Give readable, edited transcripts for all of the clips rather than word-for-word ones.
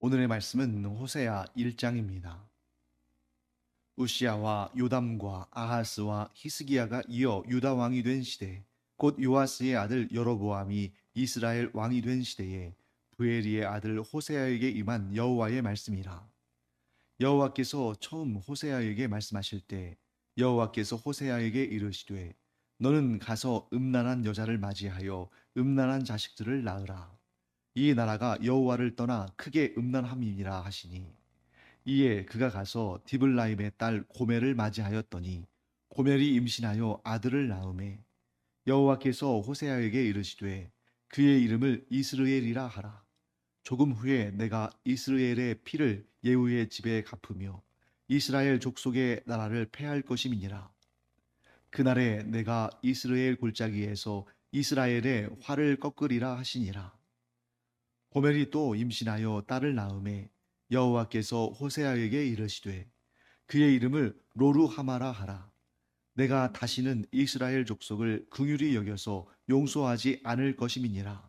오늘의 말씀은 호세아 1장입니다. 우시야와 요담과 아하스와 히스기야가 이어 유다 왕이 된 시대, 곧 요아스의 아들 여로보암이 이스라엘 왕이 된 시대에 부엘리의 아들 호세아에게 임한 여호와의 말씀이라. 여호와께서 처음 호세아에게 말씀하실 때 여호와께서 호세아에게 이르시되 너는 가서 음란한 여자를 맞이하여 음란한 자식들을 낳으라. 이 나라가 여호와를 떠나 크게 음란함이니라 하시니, 이에 그가 가서 디블라임의 딸 고멜을 맞이하였더니 고멜이 임신하여 아들을 낳음에 여호와께서 호세아에게 이르시되 그의 이름을 이스르엘이라 하라. 조금 후에 내가 이스라엘의 피를 예후의 집에 갚으며 이스라엘 족속의 나라를 패할 것임이니라. 그날에 내가 이스라엘 골짜기에서 이스라엘의 활을 꺾으리라 하시니라. 고멜이 또 임신하여 딸을 낳음에 여호와께서 호세아에게 이르시되 그의 이름을 로루하마라 하라. 내가 다시는 이스라엘 족속을 긍휼히 여겨서 용서하지 않을 것임이니라.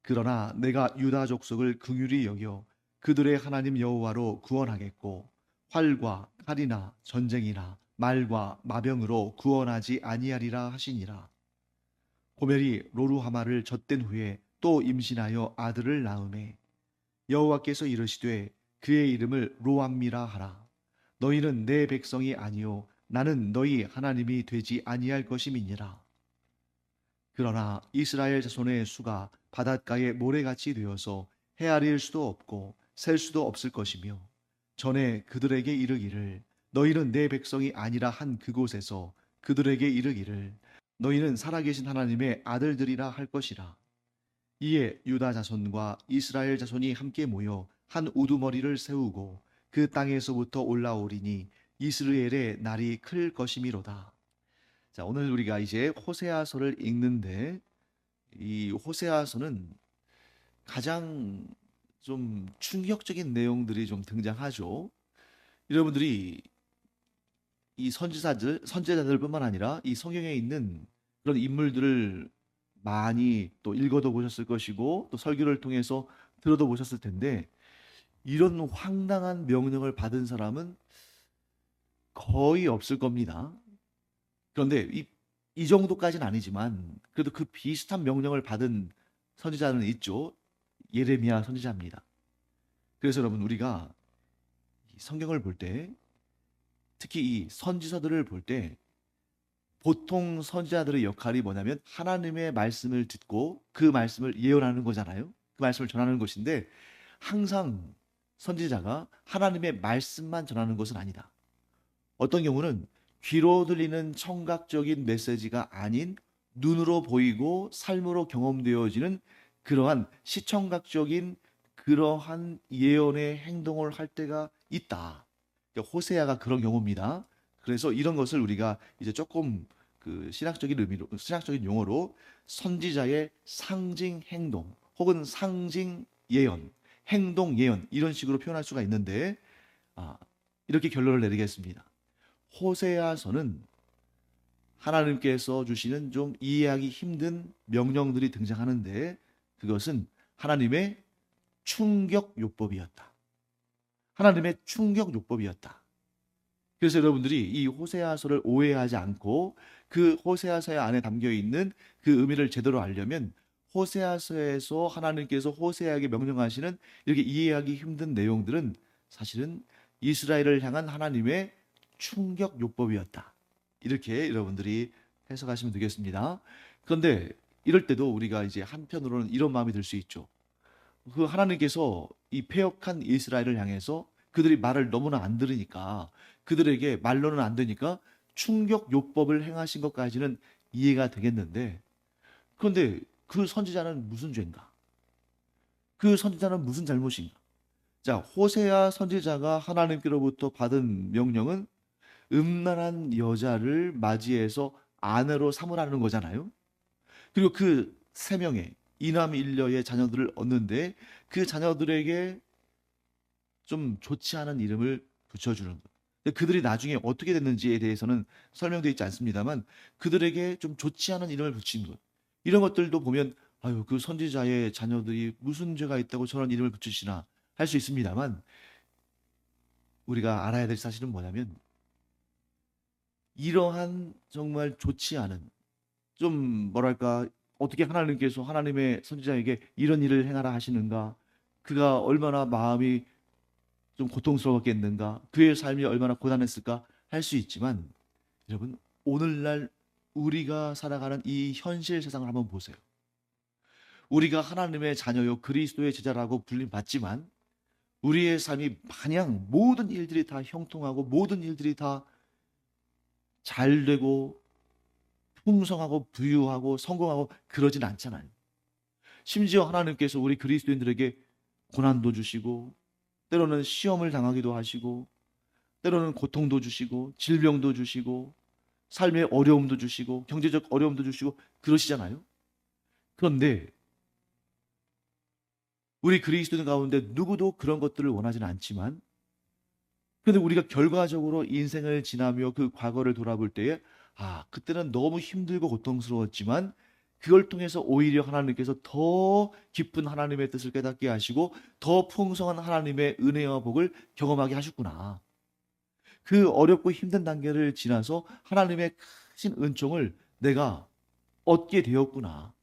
그러나 내가 유다 족속을 긍휼히 여겨 그들의 하나님 여호와로 구원하겠고 활과 칼이나 전쟁이나 말과 마병으로 구원하지 아니하리라 하시니라. 고멜이 로루하마를 젖된 후에 또 임신하여 아들을 낳음에 여호와께서 이르시되 그의 이름을 로암미라 하라. 너희는 내 백성이 아니요 나는 너희 하나님이 되지 아니할 것임이니라. 그러나 이스라엘 자손의 수가 바닷가의 모래같이 되어서 헤아릴 수도 없고 셀 수도 없을 것이며, 전에 그들에게 이르기를 너희는 내 백성이 아니라 한 그곳에서 그들에게 이르기를 너희는 살아계신 하나님의 아들들이라 할 것이라. 이에 유다 자손과 이스라엘 자손이 함께 모여 한 우두머리를 세우고 그 땅에서부터 올라오리니 이스라엘의 날이 클 것이미로다. 자, 오늘 우리가 이제 호세아서를 읽는데, 이 호세아서는 가장 좀 충격적인 내용들이 좀 등장하죠. 여러분들이 이 선지자들뿐만 아니라 이 성경에 있는 그런 인물들을 많이 또 읽어도 보셨을 것이고 또 설교를 통해서 들어도 보셨을 텐데, 이런 황당한 명령을 받은 사람은 거의 없을 겁니다. 그런데 이 정도까지는 아니지만 그래도 그 비슷한 명령을 받은 선지자는 있죠. 예레미야 선지자입니다. 그래서 여러분, 우리가 성경을 볼 때, 특히 이 선지서들을 볼 때 보통 선지자들의 역할이 뭐냐면 하나님의 말씀을 듣고 그 말씀을 예언하는 거잖아요. 그 말씀을 전하는 것인데, 항상 선지자가 하나님의 말씀만 전하는 것은 아니다. 어떤 경우는 귀로 들리는 청각적인 메시지가 아닌 눈으로 보이고 삶으로 경험되어지는 그러한 시청각적인 그러한 예언의 행동을 할 때가 있다. 그러니까 호세아가 그런 경우입니다. 그래서 이런 것을 우리가 이제 조금 그 신학적인 의미로, 신학적인 용어로 선지자의 상징 행동 혹은 상징 예언, 행동 예언, 이런 식으로 표현할 수가 있는데, 아, 이렇게 결론을 내리겠습니다. 호세아서는 하나님께서 주시는 좀 이해하기 힘든 명령들이 등장하는데, 그것은 하나님의 충격 요법이었다. 하나님의 충격 요법이었다. 그래서 여러분들이 이 호세아서를 오해하지 않고 그 호세아서 안에 담겨 있는 그 의미를 제대로 알려면, 호세아서에서 하나님께서 호세아에게 명령하시는 이렇게 이해하기 힘든 내용들은 사실은 이스라엘을 향한 하나님의 충격 요법이었다. 이렇게 여러분들이 해석하시면 되겠습니다. 그런데 이럴 때도 우리가 이제 한편으로는 이런 마음이 들 수 있죠. 그 하나님께서 이 패역한 이스라엘을 향해서 그들이 말을 너무나 안 들으니까, 그들에게 말로는 안 되니까 충격 요법을 행하신 것까지는 이해가 되겠는데, 그런데 그 선지자는 무슨 죄인가? 그 선지자는 무슨 잘못인가? 자, 호세아 선지자가 하나님께로부터 받은 명령은 음란한 여자를 맞이해서 아내로 삼으라는 거잖아요. 그리고 그 세 명의 이남 일녀의 자녀들을 얻는데 그 자녀들에게 좀 좋지 않은 이름을 붙여주는 것. 근데 그들이 나중에 어떻게 됐는지에 대해서는 설명되어 있지 않습니다만, 그들에게 좀 좋지 않은 이름을 붙인 것, 이런 것들도 보면 아유, 그 선지자의 자녀들이 무슨 죄가 있다고 저런 이름을 붙이시나 할 수 있습니다만 우리가 알아야 될 사실은 뭐냐면 이러한 정말 좋지 않은 좀 뭐랄까 어떻게 하나님께서 하나님의 선지자에게 이런 일을 행하라 하시는가? 그가 얼마나 마음이 좀 고통스러웠겠는가? 그의 삶이 얼마나 고단했을까? 할 수 있지만 여러분 오늘날 우리가 살아가는 이 현실 세상을 한번 보세요. 우리가 하나님의 자녀요 그리스도의 제자라고 불림 받지만 우리의 삶이 마냥 모든 일들이 다 형통하고 모든 일들이 다 잘 되고 풍성하고 부유하고 성공하고 그러진 않잖아요. 심지어 하나님께서 우리 그리스도인들에게 고난도 주시고 때로는 시험을 당하기도 하시고 때로는 고통도 주시고 질병도 주시고 삶의 어려움도 주시고 경제적 어려움도 주시고 그러시잖아요. 그런데 우리 그리스도인 가운데 누구도 그런 것들을 원하지는 않지만 그런데 우리가 결과적으로 인생을 지나며 그 과거를 돌아볼 때에 그때는 너무 힘들고 고통스러웠지만 그걸 통해서 오히려 하나님께서 더 깊은 하나님의 뜻을 깨닫게 하시고 더 풍성한 하나님의 은혜와 복을 경험하게 하셨구나. 그 어렵고 힘든 단계를 지나서 하나님의 크신 은총을 내가 얻게 되었구나.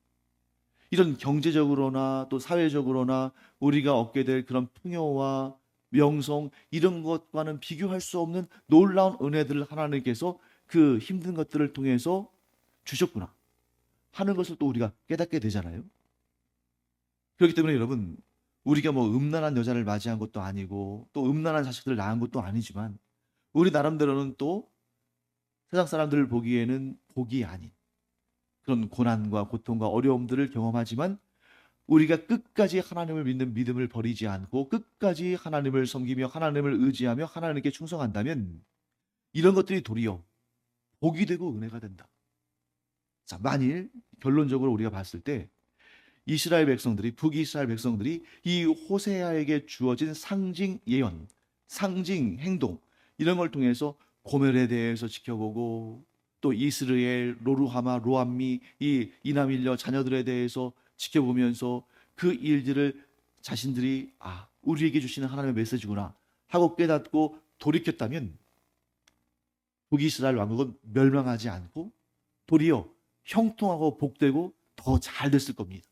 이런 경제적으로나 또 사회적으로나 우리가 얻게 될 그런 풍요와 명성 이런 것과는 비교할 수 없는 놀라운 은혜들을 하나님께서 그 힘든 것들을 통해서 주셨구나 하는 것을 또 우리가 깨닫게 되잖아요. 그렇기 때문에 여러분 우리가 뭐 음란한 여자를 맞이한 것도 아니고 또 음란한 자식들을 낳은 것도 아니지만 우리 나름대로는 또 세상 사람들을 보기에는 복이 아닌 그런 고난과 고통과 어려움들을 경험하지만 우리가 끝까지 하나님을 믿는 믿음을 버리지 않고 끝까지 하나님을 섬기며 하나님을 의지하며 하나님께 충성한다면 이런 것들이 도리어 복이 되고 은혜가 된다. 자, 만일 결론적으로 우리가 봤을 때 이스라엘 백성들이 북이스라엘 백성들이 이 호세아에게 주어진 상징 예언, 상징 행동 이런 걸 통해서 고멜에 대해서 지켜보고 또 이스라엘, 로루하마, 로암미 이 이남일녀 자녀들에 대해서 지켜보면서 그 일들을 자신들이 우리에게 주시는 하나님의 메시지구나 하고 깨닫고 돌이켰다면 북이스라엘 왕국은 멸망하지 않고 도리어 형통하고 복되고 더 잘 됐을 겁니다.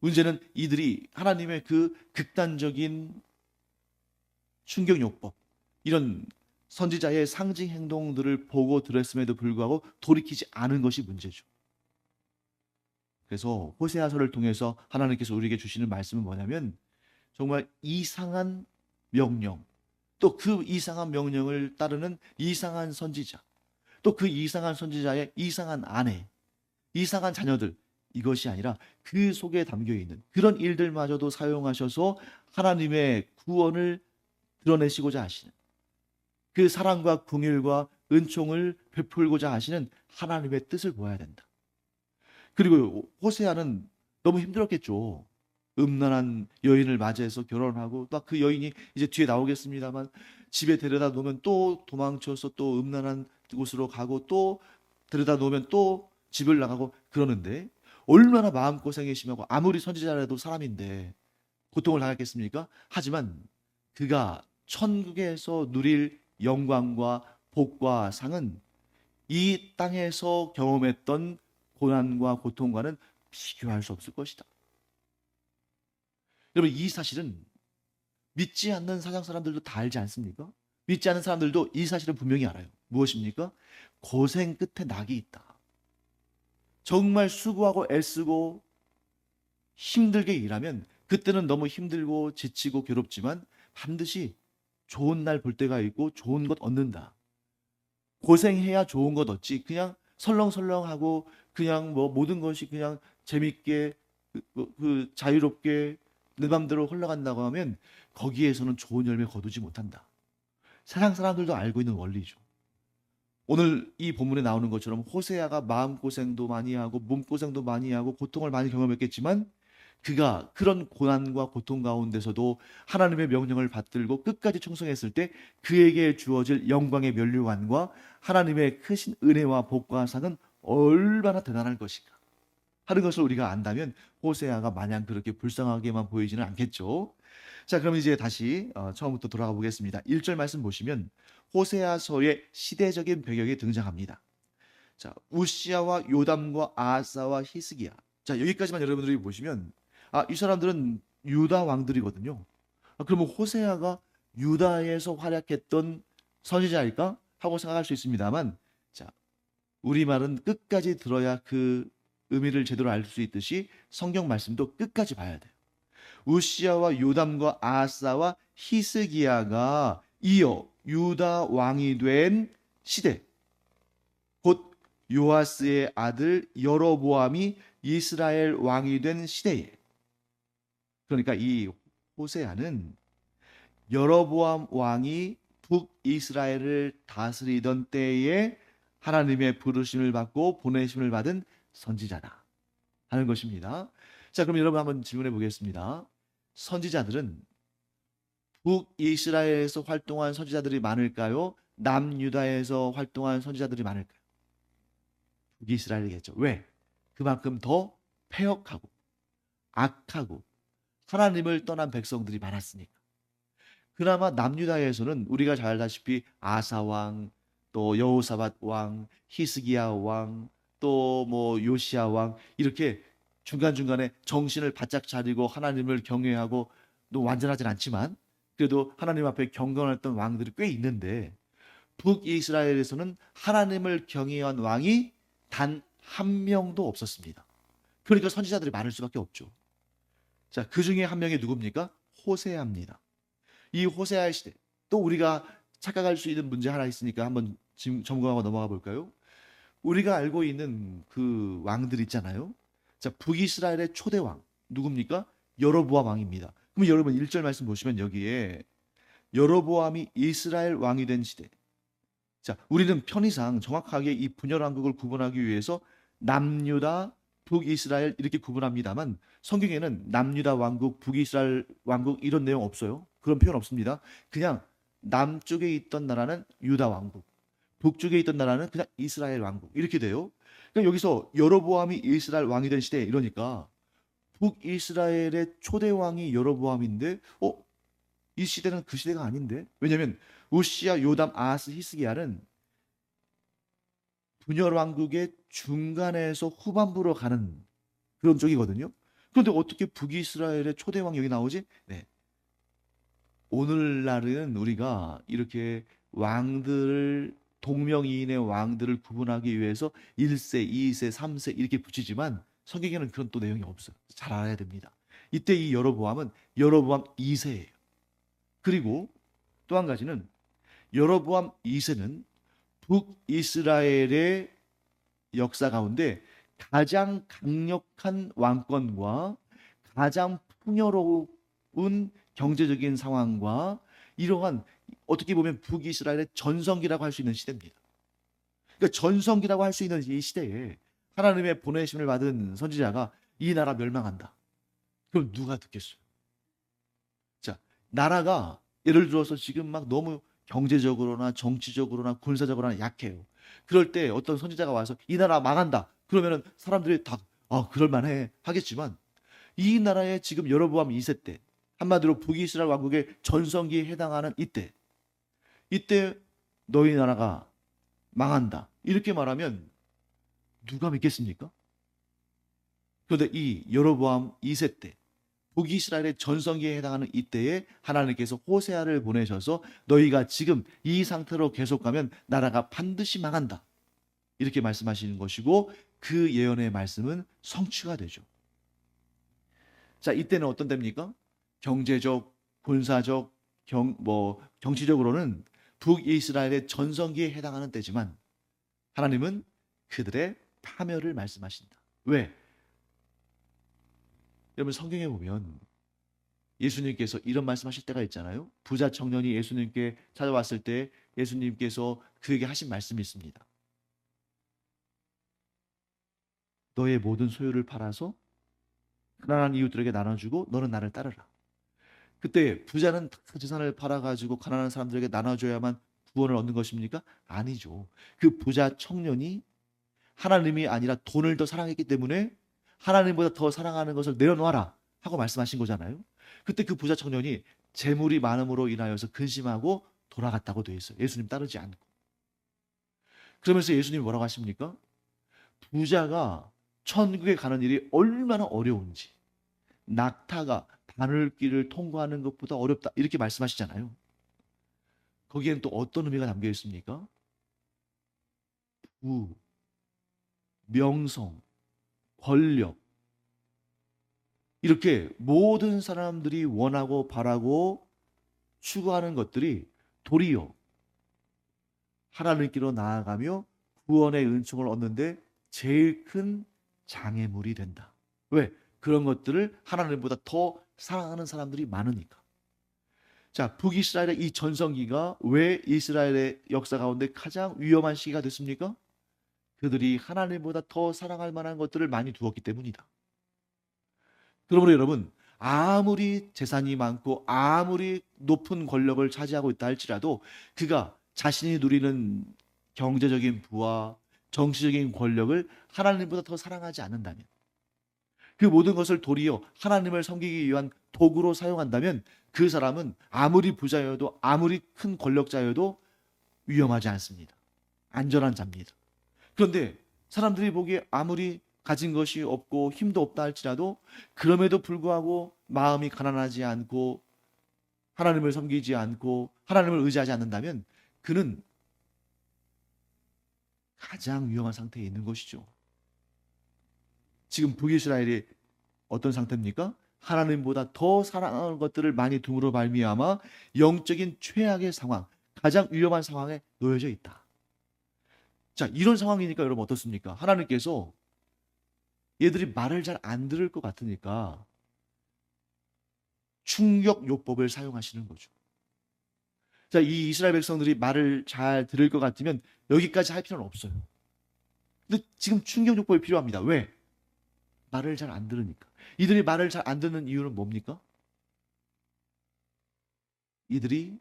문제는 이들이 하나님의 그 극단적인 충격요법 이런 선지자의 상징 행동들을 보고 들었음에도 불구하고 돌이키지 않은 것이 문제죠. 그래서 호세아서를 통해서 하나님께서 우리에게 주시는 말씀은 뭐냐면 정말 이상한 명령 또 그 이상한 명령을 따르는 이상한 선지자 또 그 이상한 선지자의 이상한 아내 이상한 자녀들 이것이 아니라 그 속에 담겨 있는 그런 일들마저도 사용하셔서 하나님의 구원을 드러내시고자 하시는 그 사랑과 긍휼과 은총을 베풀고자 하시는 하나님의 뜻을 보아야 된다. 그리고 호세아는 너무 힘들었겠죠. 음란한 여인을 맞이해서 결혼하고 딱 그 여인이 이제 뒤에 나오겠습니다만 집에 데려다 놓으면 또 도망쳐서 또 음란한 곳으로 가고 또 데려다 놓으면 또 집을 나가고 그러는데 얼마나 마음고생이 심하고 아무리 선지자라도 사람인데 고통을 당했겠습니까? 하지만 그가 천국에서 누릴 영광과 복과 상은 이 땅에서 경험했던 고난과 고통과는 비교할 수 없을 것이다. 여러분 이 사실은 믿지 않는 세상 사람들도 다 알지 않습니까? 믿지 않는 사람들도 이 사실은 분명히 알아요. 무엇입니까? 고생 끝에 낙이 있다. 정말 수고하고 애쓰고 힘들게 일하면 그때는 너무 힘들고 지치고 괴롭지만 반드시 좋은 날 볼 때가 있고 좋은 것 얻는다. 고생해야 좋은 것 얻지. 그냥 설렁설렁하고 그냥 뭐 모든 것이 그냥 재밌게 그 자유롭게 내 맘대로 흘러간다고 하면 거기에서는 좋은 열매 거두지 못한다. 세상 사람들도 알고 있는 원리죠. 오늘 이 본문에 나오는 것처럼 호세아가 마음고생도 많이 하고 몸고생도 많이 하고 고통을 많이 경험했겠지만 그가 그런 고난과 고통 가운데서도 하나님의 명령을 받들고 끝까지 충성했을 때 그에게 주어질 영광의 면류관과 하나님의 크신 은혜와 복과 상은 얼마나 대단할 것인가 하는 것을 우리가 안다면 호세아가 마냥 그렇게 불쌍하게만 보이지는 않겠죠. 자, 그럼 이제 다시 처음부터 돌아가 보겠습니다. 1절 말씀 보시면 호세아서의 시대적인 배경이 등장합니다. 자, 우시야와 요담과 아하스와 히스기야. 자, 여기까지만 여러분들이 보시면 이 사람들은 유다 왕들이거든요. 그러면 호세아가 유다에서 활약했던 선지자일까 하고 생각할 수 있습니다만, 자, 우리말은 끝까지 들어야 그 의미를 제대로 알 수 있듯이 성경 말씀도 끝까지 봐야 돼요. 우시야와 요담과 아하스와 히스기야가 이어 유다 왕이 된 시대, 곧 요아스의 아들 여로보암이 이스라엘 왕이 된 시대에, 그러니까 이 호세아는 여로보암 왕이 북이스라엘을 다스리던 때에 하나님의 부르심을 받고 보내심을 받은 선지자다 하는 것입니다. 자, 그럼 여러분 한번 질문해 보겠습니다. 선지자들은 북이스라엘에서 활동한 선지자들이 많을까요? 남유다에서 활동한 선지자들이 많을까요? 북이스라엘이겠죠. 왜? 그만큼 더 패역하고 악하고 하나님을 떠난 백성들이 많았으니까. 그나마 남유다에서는 우리가 잘 알다시피 아사 왕, 또 여호사밧 왕, 히스기야 왕, 또 뭐 요시야 왕, 이렇게 중간중간에 정신을 바짝 차리고 하나님을 경외하고, 또 완전하진 않지만 그래도 하나님 앞에 경건했던 왕들이 꽤 있는데, 북이스라엘에서는 하나님을 경외한 왕이 단 한 명도 없었습니다. 그러니까 선지자들이 많을 수밖에 없죠. 자, 그 중에 한 명이 누굽니까? 호세아입니다. 이 호세아의 시대, 또 우리가 착각할 수 있는 문제 하나 있으니까 한번 지금 점검하고 넘어가 볼까요? 우리가 알고 있는 그 왕들 있잖아요. 자, 북이스라엘의 초대 왕 누굽니까? 여로보암 왕입니다. 그럼 여러분 1절 말씀 보시면 여기에 여로보암이 이스라엘 왕이 된 시대. 자, 우리는 편의상 정확하게 이 분열 왕국을 구분하기 위해서 남유다, 북이스라엘 이렇게 구분합니다만, 성경에는 남유다 왕국, 북이스라엘 왕국 이런 내용 없어요. 그런 표현 없습니다. 그냥 남쪽에 있던 나라는 유다 왕국, 북쪽에 있던 나라는 그냥 이스라엘 왕국 이렇게 돼요. 그러니까 여기서 여로보암이 이스라엘 왕이 된 시대 이러니까 북이스라엘의 초대 왕이 여로보암인데, 이 시대는 그 시대가 아닌데? 왜냐하면 우시야, 요담, 아하스, 히스기야는 분열 왕국의 중간에서 후반부로 가는 그런 쪽이거든요. 그런데 어떻게 북이스라엘의 초대 왕이 여기 나오지? 네. 오늘날은 우리가 이렇게 왕들을, 동명이인의 왕들을 구분하기 위해서 1세, 2세, 3세 이렇게 붙이지만 성경에는 그런 또 내용이 없어요. 잘 알아야 됩니다. 이때 이 여로보암은 여로보암 2세예요. 그리고 또 한 가지는 여로보암 2세는 북이스라엘의 역사 가운데 가장 강력한 왕권과 가장 풍요로운 경제적인 상황과 이러한, 어떻게 보면 북이스라엘의 전성기라고 할 수 있는 시대입니다. 그러니까 전성기라고 할 수 있는 이 시대에 하나님의 보내심을 받은 선지자가 이 나라 멸망한다. 그럼 누가 듣겠어요? 자, 나라가 예를 들어서 지금 막 너무 경제적으로나 정치적으로나 군사적으로나 약해요. 그럴 때 어떤 선지자가 와서 이 나라 망한다. 그러면은 사람들이 다 그럴 만해 하겠지만, 이 나라의 지금 여로보암 2세 때, 한마디로 북이스라엘 왕국의 전성기에 해당하는 이때 너희 나라가 망한다 이렇게 말하면 누가 믿겠습니까? 그런데 이 여로보암 2세 때, 북이스라엘의 전성기에 해당하는 이때에 하나님께서 호세아를 보내셔서 너희가 지금 이 상태로 계속 가면 나라가 반드시 망한다 이렇게 말씀하시는 것이고, 그 예언의 말씀은 성취가 되죠. 자, 이때는 어떤 때입니까? 경제적, 군사적, 정치적으로는 북이스라엘의 전성기에 해당하는 때지만 하나님은 그들의 파멸을 말씀하신다. 왜? 여러분 성경에 보면 예수님께서 이런 말씀하실 때가 있잖아요. 부자 청년이 예수님께 찾아왔을 때 예수님께서 그에게 하신 말씀이 있습니다. 너의 모든 소유를 팔아서 가난한 이웃들에게 나눠주고 너는 나를 따르라. 그때 부자는 그 재산을 팔아가지고 가난한 사람들에게 나눠줘야만 구원을 얻는 것입니까? 아니죠. 그 부자 청년이 하나님이 아니라 돈을 더 사랑했기 때문에 하나님보다 더 사랑하는 것을 내려놓아라 하고 말씀하신 거잖아요. 그때 그 부자 청년이 재물이 많음으로 인하여서 근심하고 돌아갔다고 되어 있어요. 예수님 따르지 않고. 그러면서 예수님이 뭐라고 하십니까? 부자가 천국에 가는 일이 얼마나 어려운지, 낙타가 바늘길을 통과하는 것보다 어렵다, 이렇게 말씀하시잖아요. 거기에는 또 어떤 의미가 담겨 있습니까? 부, 명성, 권력, 이렇게 모든 사람들이 원하고 바라고 추구하는 것들이 도리어 하나님께로 나아가며 구원의 은총을 얻는데 제일 큰 장애물이 된다. 왜? 그런 것들을 하나님보다 더 사랑하는 사람들이 많으니까. 자, 북이스라엘의 이 전성기가 왜 이스라엘의 역사 가운데 가장 위험한 시기가 됐습니까? 그들이 하나님보다 더 사랑할 만한 것들을 많이 두었기 때문이다. 그러므로 여러분, 아무리 재산이 많고 아무리 높은 권력을 차지하고 있다 할지라도 그가 자신이 누리는 경제적인 부와 정치적인 권력을 하나님보다 더 사랑하지 않는다면, 그 모든 것을 도리어 하나님을 섬기기 위한 도구로 사용한다면 그 사람은 아무리 부자여도 아무리 큰 권력자여도 위험하지 않습니다. 안전한 자입니다. 그런데 사람들이 보기에 아무리 가진 것이 없고 힘도 없다 할지라도 그럼에도 불구하고 마음이 가난하지 않고 하나님을 섬기지 않고 하나님을 의지하지 않는다면 그는 가장 위험한 상태에 있는 것이죠. 지금 북이스라엘이 어떤 상태입니까? 하나님보다 더 사랑하는 것들을 많이 둠으로 말미암아 영적인 최악의 상황, 가장 위험한 상황에 놓여져 있다. 자, 이런 상황이니까 여러분 어떻습니까? 하나님께서 얘들이 말을 잘 안 들을 것 같으니까 충격 요법을 사용하시는 거죠. 자, 이 이스라엘 백성들이 말을 잘 들을 것 같으면 여기까지 할 필요는 없어요. 근데 지금 충격 요법이 필요합니다. 왜? 말을 잘 안 들으니까. 이들이 말을 잘 안 듣는 이유는 뭡니까? 이들이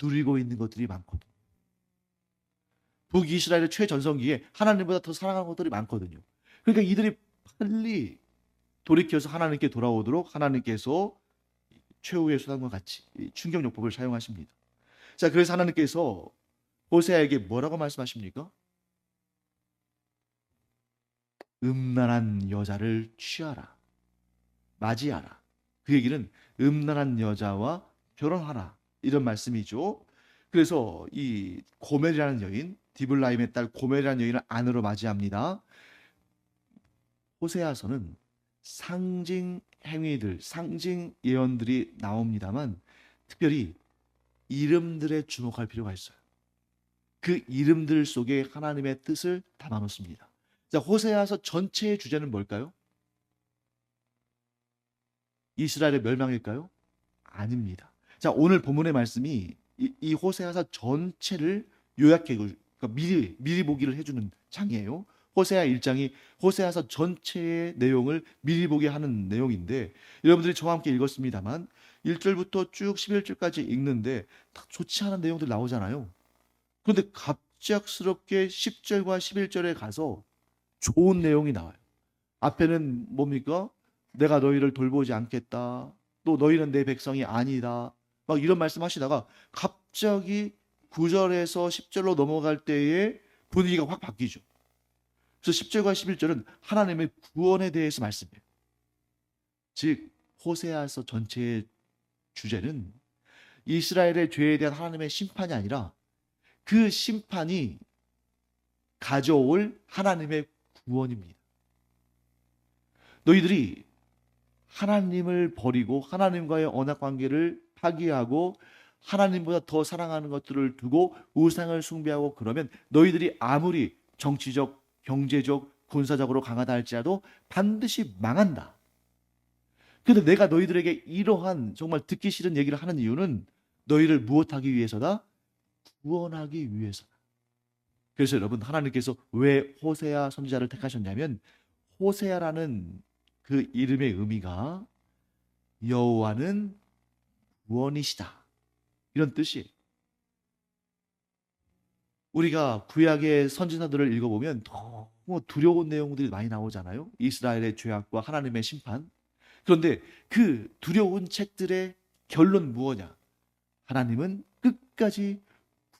누리고 있는 것들이 많거든. 북이스라엘의 최전성기에 하나님보다 더 사랑하는 것들이 많거든요. 그러니까 이들이 빨리 돌이켜서 하나님께 돌아오도록 하나님께서 최후의 수단과 같이 충격요법을 사용하십니다. 자, 그래서 하나님께서 호세아에게 뭐라고 말씀하십니까? 음란한 여자를 취하라, 맞이하라. 그 얘기는 음란한 여자와 결혼하라, 이런 말씀이죠. 그래서 이 고멜이라는 여인, 디블라임의 딸 고멜이라는 여인을 아내로 맞이합니다. 호세아서는 상징 행위들, 상징 예언들이 나옵니다만 특별히 이름들에 주목할 필요가 있어요. 그 이름들 속에 하나님의 뜻을 담아놓습니다. 자, 호세아서 전체의 주제는 뭘까요? 이스라엘의 멸망일까요? 아닙니다. 자, 오늘 본문의 말씀이 이 호세아서 전체를 요약해, 그러니까 미리 보기를 해주는 장이에요. 호세아 1장이 호세아서 전체의 내용을 미리 보게 하는 내용인데, 여러분들이 저와 함께 읽었습니다만 1절부터 쭉 11절까지 읽는데 다 좋지 않은 내용들 나오잖아요. 그런데 갑작스럽게 10절과 11절에 가서 좋은 내용이 나와요. 앞에는 뭡니까? 내가 너희를 돌보지 않겠다. 또 너희는 내 백성이 아니다. 막 이런 말씀하시다가 갑자기 9절에서 10절로 넘어갈 때에 분위기가 확 바뀌죠. 그래서 10절과 11절은 하나님의 구원에 대해서 말씀해요. 즉 호세아서 전체의 주제는 이스라엘의 죄에 대한 하나님의 심판이 아니라 그 심판이 가져올 하나님의 구원입니다. 너희들이 하나님을 버리고 하나님과의 언약 관계를 파기하고 하나님보다 더 사랑하는 것들을 두고 우상을 숭배하고 그러면 너희들이 아무리 정치적, 경제적, 군사적으로 강하다 할지라도 반드시 망한다. 그런데 내가 너희들에게 이러한 정말 듣기 싫은 얘기를 하는 이유는 너희를 무엇하기 위해서다? 구원하기 위해서다. 그래서 여러분, 하나님께서 왜 호세아 선지자를 택하셨냐면 호세아라는 그 이름의 의미가 여호와는 구원이시다, 이런 뜻이에요. 우리가 구약의 선지자들을 읽어보면 너무 두려운 내용들이 많이 나오잖아요. 이스라엘의 죄악과 하나님의 심판. 그런데 그 두려운 책들의 결론 무엇이냐? 하나님은 끝까지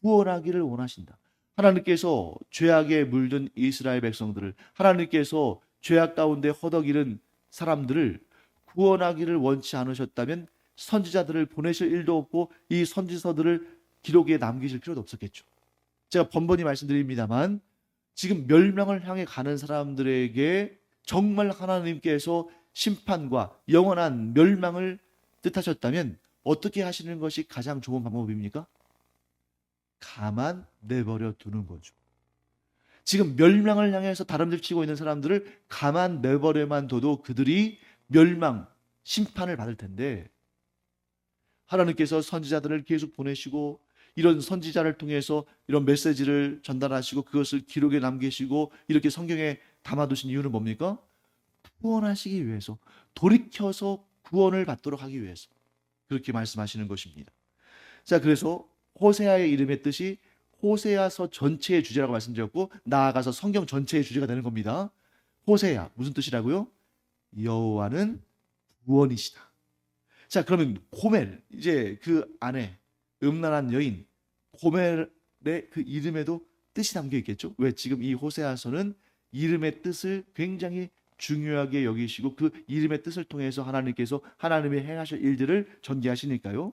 구원하기를 원하신다. 하나님께서 죄악에 물든 이스라엘 백성들을, 하나님께서 죄악 가운데 허덕이는 사람들을 구원하기를 원치 않으셨다면 선지자들을 보내실 일도 없고 이 선지서들을 기록에 남기실 필요도 없었겠죠. 제가 번번이 말씀드립니다만 지금 멸망을 향해 가는 사람들에게 정말 하나님께서 심판과 영원한 멸망을 뜻하셨다면 어떻게 하시는 것이 가장 좋은 방법입니까? 가만 내버려 두는 거죠. 지금 멸망을 향해서 다름질치고 있는 사람들을 가만 내버려만 둬도 그들이 멸망, 심판을 받을 텐데 하나님께서 선지자들을 계속 보내시고 이런 선지자를 통해서 이런 메시지를 전달하시고 그것을 기록에 남기시고 이렇게 성경에 담아두신 이유는 뭡니까? 구원하시기 위해서, 돌이켜서 구원을 받도록 하기 위해서 그렇게 말씀하시는 것입니다. 자, 그래서 호세아의 이름의 뜻이 호세아서 전체의 주제라고 말씀드렸고 나아가서 성경 전체의 주제가 되는 겁니다. 호세아 무슨 뜻이라고요? 여호와는 구원이시다. 자, 그러면 고멜, 이제 그 안에 음란한 여인 고멜의 그 이름에도 뜻이 담겨 있겠죠. 왜? 지금 이 호세아서는 이름의 뜻을 굉장히 중요하게 여기시고 그 이름의 뜻을 통해서 하나님께서 하나님의 행하실 일들을 전개하시니까요.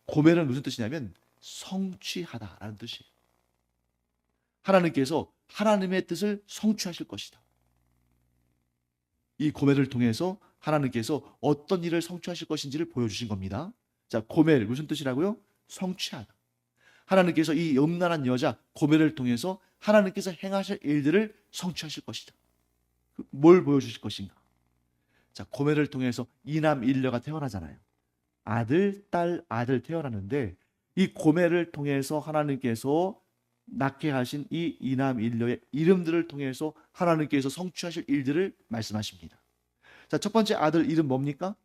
고멜은 무슨 뜻이냐면 성취하다라는 뜻이에요. 하나님께서 하나님의 뜻을 성취하실 것이다. 이 고멜을 통해서 하나님께서 어떤 일을 성취하실 것인지를 보여주신 겁니다. 자, 고멜 무슨 뜻이라고요? 성취하다. 하나님께서 이 음란한 여자 고멜을 통해서 하나님께서 행하실 일들을 성취하실 것이다. 뭘 보여주실 것인가? 자, 고멜을 통해서 이남 일녀가 태어나잖아요. 아들, 딸, 아들 태어나는데 이 고멜을 통해서 하나님께서 낳게 하신 이 이남 일녀의 이름들을 통해서 하나님께서 성취하실 일들을 말씀하십니다. 자, 첫 번째 아들 이름 뭡니까?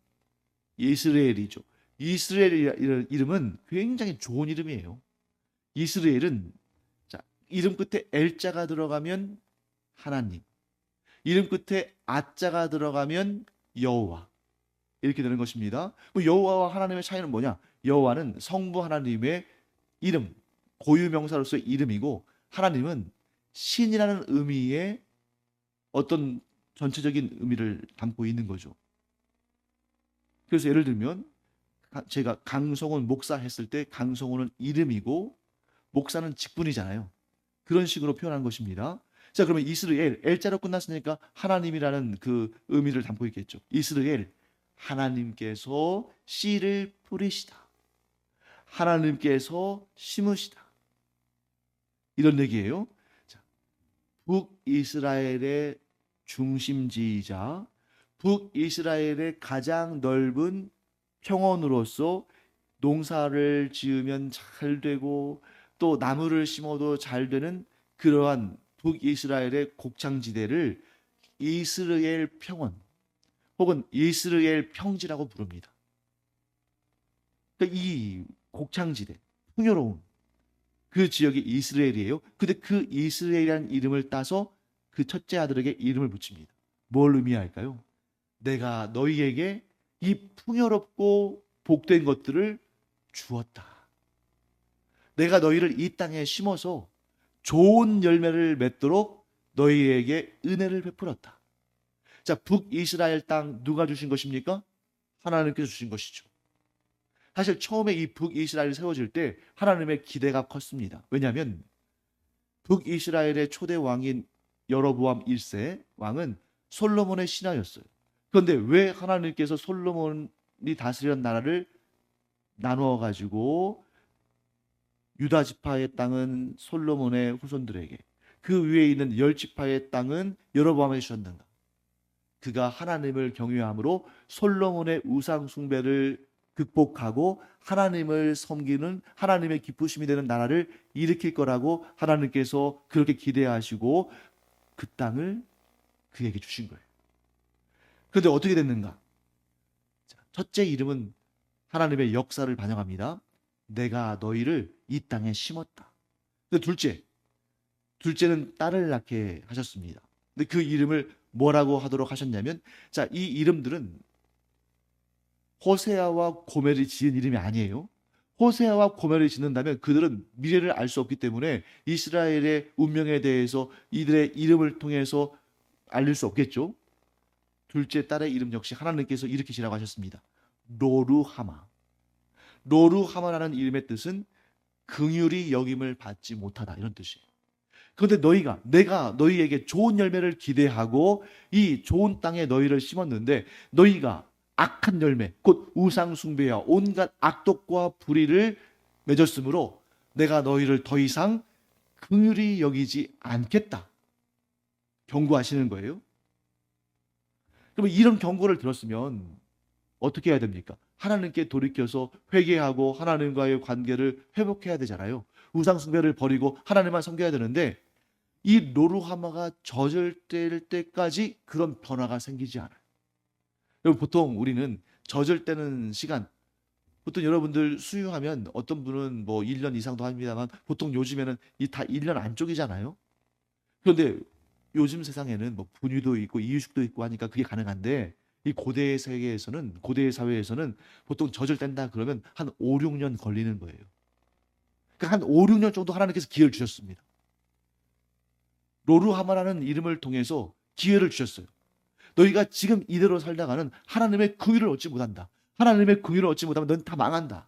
이스라엘이죠. 이스라엘 이름은 굉장히 좋은 이름이에요. 이스라엘은 자, 이름 끝에 엘자가 들어가면 하나님, 이름 끝에 아자가 들어가면 여호와 이렇게 되는 것입니다. 여호와와 하나님의 차이는 뭐냐? 여호와는 성부 하나님의 이름, 고유명사로서의 이름이고 하나님은 신이라는 의미의 어떤 전체적인 의미를 담고 있는 거죠. 그래서 예를 들면 제가 강성훈 목사 했을 때 강성훈은 이름이고 목사는 직분이잖아요. 그런 식으로 표현한 것입니다. 자, 그러면 이스라엘, 엘자로 끝났으니까 하나님이라는 그 의미를 담고 있겠죠. 이스라엘, 하나님께서 씨를 뿌리시다. 하나님께서 심으시다. 이런 얘기예요. 자, 북이스라엘의 중심지이자 북이스라엘의 가장 넓은 평원으로서 농사를 지으면 잘 되고 또 나무를 심어도 잘 되는 그러한 북이스라엘의 곡창지대를 이스라엘 평원 혹은 이스라엘 평지라고 부릅니다. 그러니까 이 곡창지대, 풍요로운 그 지역이 이스라엘이에요. 근데 그 이스라엘이라는 이름을 따서 그 첫째 아들에게 이름을 붙입니다. 뭘 의미할까요? 내가 너희에게 이 풍요롭고 복된 것들을 주었다. 내가 너희를 이 땅에 심어서 좋은 열매를 맺도록 너희에게 은혜를 베풀었다. 자, 북이스라엘 땅 누가 주신 것입니까? 하나님께서 주신 것이죠. 사실 처음에 이 북이스라엘이 세워질 때 하나님의 기대가 컸습니다. 왜냐하면 북이스라엘의 초대 왕인 여로보암 1세 왕은 솔로몬의 신하였어요. 그런데 왜 하나님께서 솔로몬이 다스리던 나라를 나누어 가지고 유다 지파의 땅은 솔로몬의 후손들에게 그 위에 있는 10지파의 땅은 여로보암에게 주셨는가? 그가 하나님을 경외함으로 솔로몬의 우상 숭배를 극복하고 하나님을 섬기는 하나님의 기쁘심이 되는 나라를 일으킬 거라고 하나님께서 그렇게 기대하시고 그 땅을 그에게 주신 거예요. 그런데 어떻게 됐는가? 첫째 이름은 하나님의 역사를 반영합니다. 내가 너희를 이 땅에 심었다. 근데 둘째는 딸을 낳게 하셨습니다. 근데 그 이름을 뭐라고 하도록 하셨냐면 자, 이 이름들은 호세아와 고멜이 지은 이름이 아니에요. 호세아와 고멜이 짓는다면 그들은 미래를 알 수 없기 때문에 이스라엘의 운명에 대해서 이들의 이름을 통해서 알릴 수 없겠죠. 둘째 딸의 이름 역시 하나님께서 이렇게 지라고 하셨습니다. 로루하마. 로루하마라는 이름의 뜻은 긍휼히 여김을 받지 못하다, 이런 뜻이에요. 그런데 내가 너희에게 좋은 열매를 기대하고 이 좋은 땅에 너희를 심었는데 너희가 악한 열매, 곧 우상 숭배와 온갖 악독과 불의를 맺었으므로 내가 너희를 더 이상 긍휼히 여기지 않겠다, 경고하시는 거예요. 그러면 이런 경고를 들었으면 어떻게 해야 됩니까? 하나님께 돌이켜서 회개하고 하나님과의 관계를 회복해야 되잖아요. 우상 숭배를 버리고 하나님만 섬겨야 되는데 이 로루하마가 젖을 때까지 그런 변화가 생기지 않아요. 여러분, 보통 우리는 젖을 때는 시간, 보통 여러분들 수유하면 어떤 분은 뭐 1년 이상도 합니다만 보통 요즘에는 이 다 1년 안쪽이잖아요. 그런데 요즘 세상에는 뭐 분유도 있고 이유식도 있고 하니까 그게 가능한데 이 고대 세계에서는, 고대 사회에서는 보통 젖을 뗀다 그러면 한 5, 6년 걸리는 거예요. 그러니까 한 5, 6년 정도 하나님께서 기회를 주셨습니다. 로루하마라는 이름을 통해서 기회를 주셨어요. 너희가 지금 이대로 살다가는 하나님의 긍휼을 얻지 못한다. 하나님의 긍휼을 얻지 못하면 넌 다 망한다.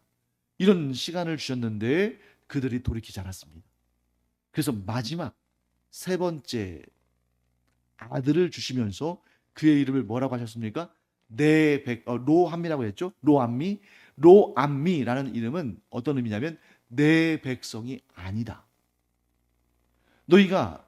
이런 시간을 주셨는데 그들이 돌이키지 않았습니다. 그래서 마지막 세 번째 아들을 주시면서 그의 이름을 뭐라고 하셨습니까? 로암미라고 했죠. 로암미라는 이름은 어떤 의미냐면 내 백성이 아니다. 너희가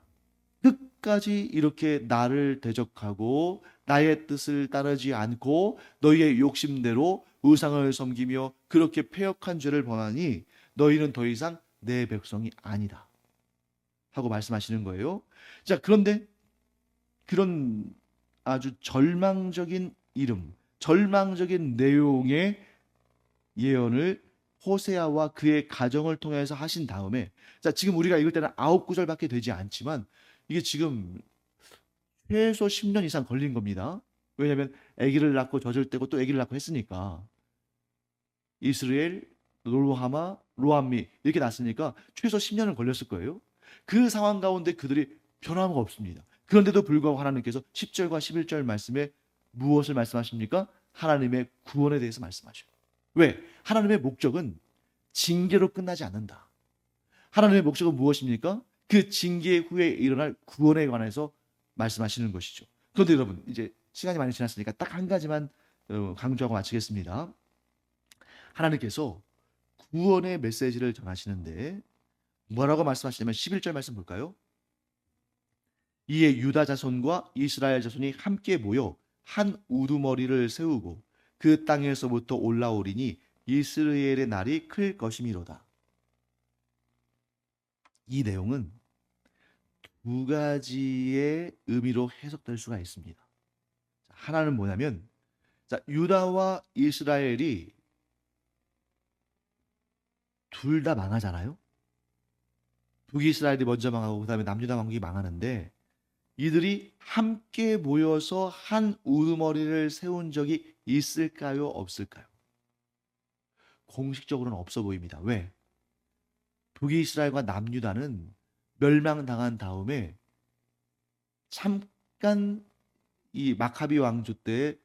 끝까지 이렇게 나를 대적하고 나의 뜻을 따르지 않고 너희의 욕심대로 우상을 섬기며 그렇게 패역한 죄를 범하니 너희는 더 이상 내 백성이 아니다 하고 말씀하시는 거예요. 자, 그런데 그런 아주 절망적인 이름, 절망적인 내용의 예언을 호세아와 그의 가정을 통해서 하신 다음에, 자, 지금 우리가 읽을 때는 9구절밖에 되지 않지만 이게 지금 최소 10년 이상 걸린 겁니다. 왜냐하면 아기를 낳고 젖을 떼고 또 아기를 낳고 했으니까. 이스라엘, 로루하마, 로암미 이렇게 낳았으니까 최소 10년은 걸렸을 거예요. 그 상황 가운데 그들이 변화가 없습니다. 그런데도 불구하고 하나님께서 10절과 11절 말씀에 무엇을 말씀하십니까? 하나님의 구원에 대해서 말씀하셔요. 왜? 하나님의 목적은 징계로 끝나지 않는다. 하나님의 목적은 무엇입니까? 그 징계 후에 일어날 구원에 관해서 말씀하시는 것이죠. 그런데 여러분, 이제 시간이 많이 지났으니까 딱 한 가지만 강조하고 마치겠습니다. 하나님께서 구원의 메시지를 전하시는데 뭐라고 말씀하시냐면 11절 말씀 볼까요? 이에 유다 자손과 이스라엘 자손이 함께 모여 한 우두머리를 세우고 그 땅에서부터 올라오리니 이스라엘의 날이 클 것이미로다. 이 내용은 두 가지의 의미로 해석될 수가 있습니다. 하나는 뭐냐면, 자, 유다와 이스라엘이 둘 다 망하잖아요. 북이스라엘이 먼저 망하고 그 다음에 남유다 왕국이 망하는데 이들이 함께 모여서 한 우두머리를 세운 적이 있을까요? 없을까요? 공식적으로는 없어 보입니다. 왜? 북이스라엘과 남유다는 멸망당한 다음에 잠깐 이 마카비 왕조 때,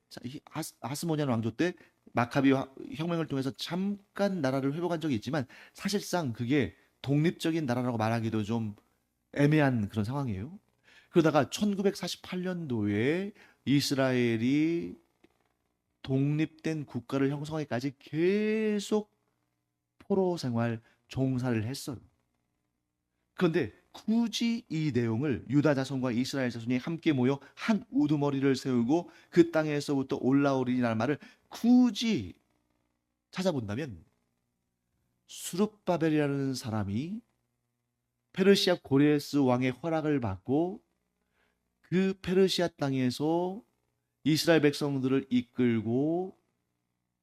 하스모니안 왕조 때 마카비 혁명을 통해서 잠깐 나라를 회복한 적이 있지만 사실상 그게 독립적인 나라라고 말하기도 좀 애매한 그런 상황이에요. 그러다가 1948년도에 이스라엘이 독립된 국가를 형성하기까지 계속 포로 생활, 종사를 했어요. 그런데 굳이 이 내용을 유다 자손과 이스라엘 자손이 함께 모여 한 우두머리를 세우고 그 땅에서부터 올라오리라는 말을 굳이 찾아본다면 수룹바벨이라는 사람이 페르시아 고레스 왕의 허락을 받고 그 페르시아 땅에서 이스라엘 백성들을 이끌고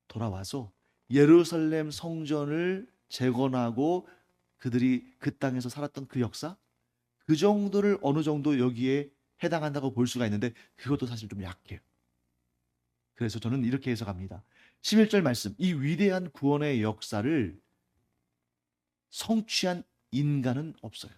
돌아와서 예루살렘 성전을 재건하고 그들이 그 땅에서 살았던 그 역사, 그 정도를 어느 정도 여기에 해당한다고 볼 수가 있는데 그것도 사실 좀 약해요. 그래서 저는 이렇게 해석합니다. 11절 말씀, 이 위대한 구원의 역사를 성취한 인간은 없어요.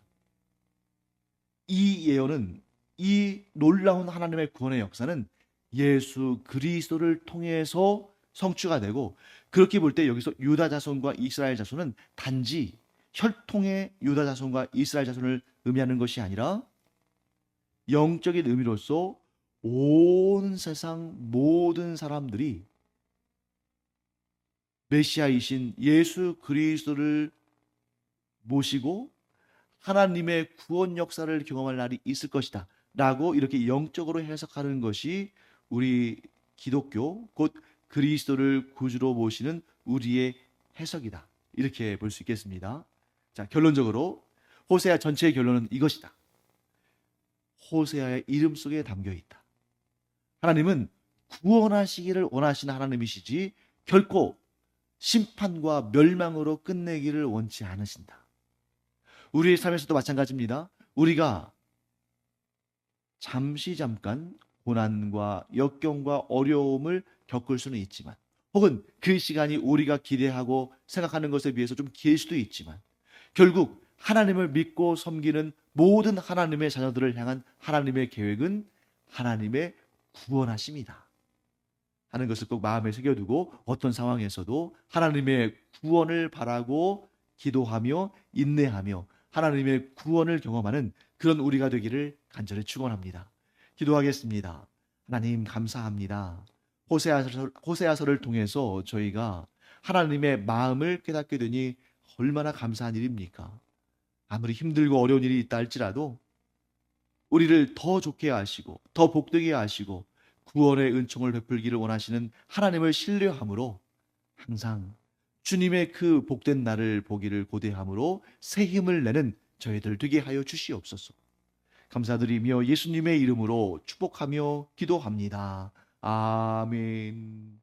이 예언은, 이 놀라운 하나님의 구원의 역사는 예수 그리스도를 통해서 성취가 되고, 그렇게 볼 때 여기서 유다 자손과 이스라엘 자손은 단지 혈통의 유다 자손과 이스라엘 자손을 의미하는 것이 아니라 영적인 의미로서 온 세상 모든 사람들이 메시아이신 예수 그리스도를 모시고 하나님의 구원 역사를 경험할 날이 있을 것이다 라고 이렇게 영적으로 해석하는 것이 우리 기독교, 곧 그리스도를 구주로 모시는 우리의 해석이다, 이렇게 볼 수 있겠습니다. 자, 결론적으로 호세아 전체의 결론은 이것이다. 호세아의 이름 속에 담겨 있다. 하나님은 구원하시기를 원하시는 하나님이시지 결코 심판과 멸망으로 끝내기를 원치 않으신다. 우리의 삶에서도 마찬가지입니다. 우리가 잠깐 고난과 역경과 어려움을 겪을 수는 있지만, 혹은 그 시간이 우리가 기대하고 생각하는 것에 비해서 좀 길 수도 있지만, 결국 하나님을 믿고 섬기는 모든 하나님의 자녀들을 향한 하나님의 계획은 하나님의 구원하심이다 하는 것을 꼭 마음에 새겨두고 어떤 상황에서도 하나님의 구원을 바라고 기도하며 인내하며 하나님의 구원을 경험하는 그런 우리가 되기를 간절히 축원합니다. 기도하겠습니다. 하나님 감사합니다. 호세아서를 통해서 저희가 하나님의 마음을 깨닫게 되니 얼마나 감사한 일입니까? 아무리 힘들고 어려운 일이 있다 할지라도 우리를 더 좋게 하시고 더 복되게 하시고 구원의 은총을 베풀기를 원하시는 하나님을 신뢰함으로 항상 주님의 그 복된 날을 보기를 고대함으로 새 힘을 내는 저희들 되게 하여 주시옵소서. 감사드리며 예수님의 이름으로 축복하며 기도합니다. 아멘.